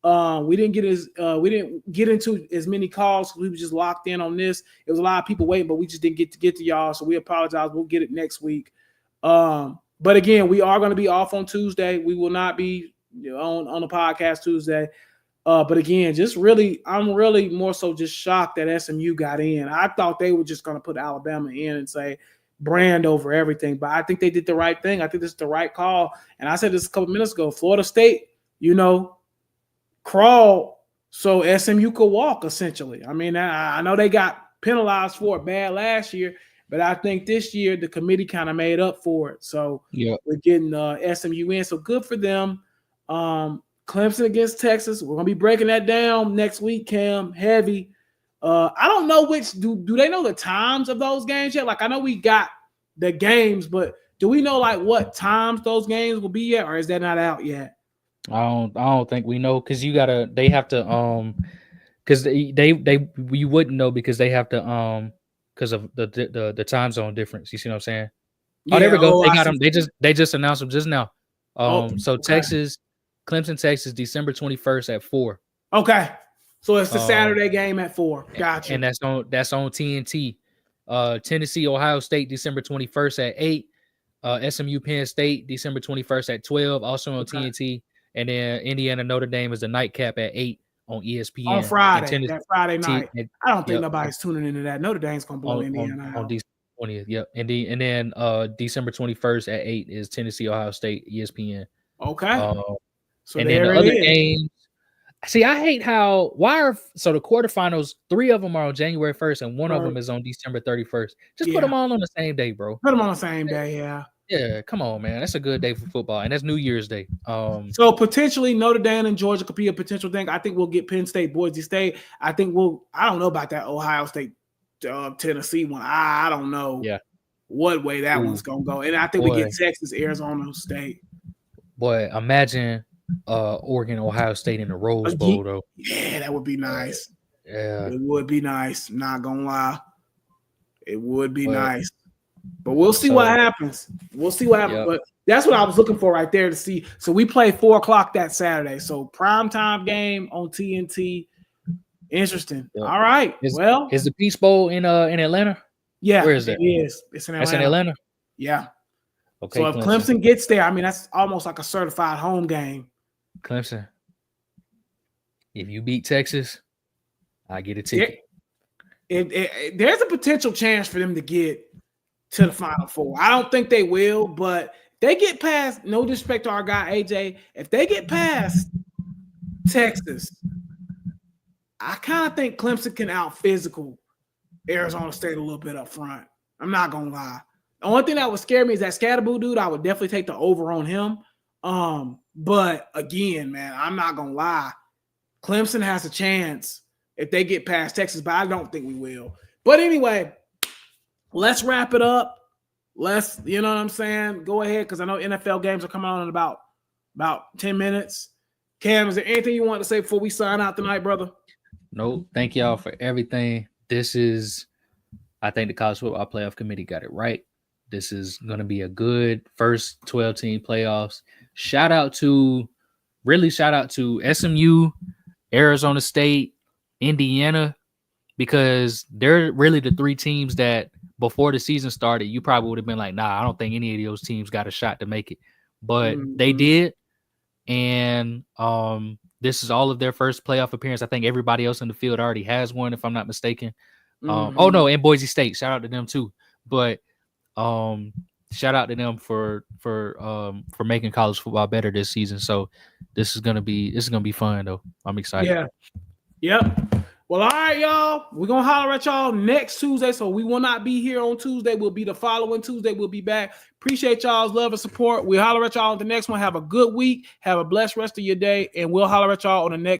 We didn't get into as many calls. We were just locked in on this. It was a lot of people waiting, but we just didn't get to y'all. So we apologize. We'll get it next week. But again, we are going to be off on Tuesday. We will not be on the podcast Tuesday. But again, I'm really more so just shocked that SMU got in. I thought they were just going to put Alabama in and say brand over everything, but I think they did the right thing. I think this is the right call. And I said this a couple minutes ago, Florida State, crawl so SMU could walk, essentially. I mean, I know they got penalized for it bad last year, but I think this year the committee kind of made up for it. So we're getting SMU in. So good for them. Clemson against Texas. We're going to be breaking that down next week, Cam, heavy. I don't know do they know the times of those games yet? Like, I know we got the games, but do we know what times those games will be yet, or is that not out yet? I don't think we know because they have to because you wouldn't know because they have to because of the time zone difference. You see what I'm saying? Oh, there Yeah. we go. Oh, They I got see. them. They just announced them just now. So Okay. Texas, Clemson, Texas, December 21st at 4. Okay. So it's the Saturday game at 4. Gotcha. And that's on TNT. Tennessee, Ohio State, December 21st at 8. SMU, Penn State, December 21st at 12, also on TNT. And then Indiana, Notre Dame is the nightcap at 8 on ESPN. On Friday, that Friday night. I don't think yep. nobody's tuning into that. Notre Dame's going to blow Indiana on out. December 20th. Yep. And then December 21st at 8 is Tennessee, Ohio State, ESPN. Okay. So and then the other games. See, I hate so the quarterfinals, 3 of them are on January 1st and one of them is on December 31st. Just put them all on the same day, bro. Put them on the same day, yeah. Yeah, come on, man. That's a good day for football, and that's New Year's Day. So potentially Notre Dame and Georgia could be a potential thing. I think we'll get Penn State, Boise State. I don't know about that Ohio State, Tennessee one. I don't know what way that one's going to go. And I think we get Texas, Arizona State. Boy, imagine Oregon, Ohio State in the Rose Bowl, though. Yeah, that would be nice. Yeah. It would be nice. Not going to lie. It would be nice. But we'll see what happens. We'll see what happens. Yep. But that's what I was looking for right there to see. So we play 4:00 that Saturday. So primetime game on TNT. Interesting. Yep. All right. Is the Peach Bowl in Atlanta? Yeah. Where is that? It is. It's in Atlanta. That's in Atlanta? Yeah. Okay. So if Clemson gets there, I mean, that's almost like a certified home game. Clemson. If you beat Texas, I get a ticket. There's a potential chance for them to get to the Final Four. I don't think they will, but they get past, no disrespect to our guy AJ, if they get past Texas, I kind of think Clemson can out-physical Arizona State a little bit up front. I'm not going to lie. The only thing that would scare me is that Scatterboo dude. I would definitely take the over on him. But again, man, I'm not going to lie. Clemson has a chance if they get past Texas, but I don't think we will. But anyway, let's wrap it up. Let's, you know what I'm saying? Go ahead, because I know NFL games are coming on in about 10 minutes. Cam, is there anything you want to say before we sign out tonight, brother? No, thank y'all for everything. I think the College Football Playoff Committee got it right. This is going to be a good first 12-team playoffs. Shout out to SMU, Arizona State, Indiana, because they're really the 3 teams that before the season started, you probably would have been like, nah, I don't think any of those teams got a shot to make it. But they did. And this is all of their first playoff appearance. I think everybody else in the field already has one, if I'm not mistaken. Oh, no, and Boise State. Shout out to them, too. But shout out to them for making college football better this season. So this is gonna be fun, though. I'm excited. Yeah. Yep. Well, all right, y'all. We're going to holler at y'all next Tuesday. So we will not be here on Tuesday. We'll be the following Tuesday. We'll be back. Appreciate y'all's love and support. We'll holler at y'all on the next one. Have a good week. Have a blessed rest of your day. And we'll holler at y'all on the next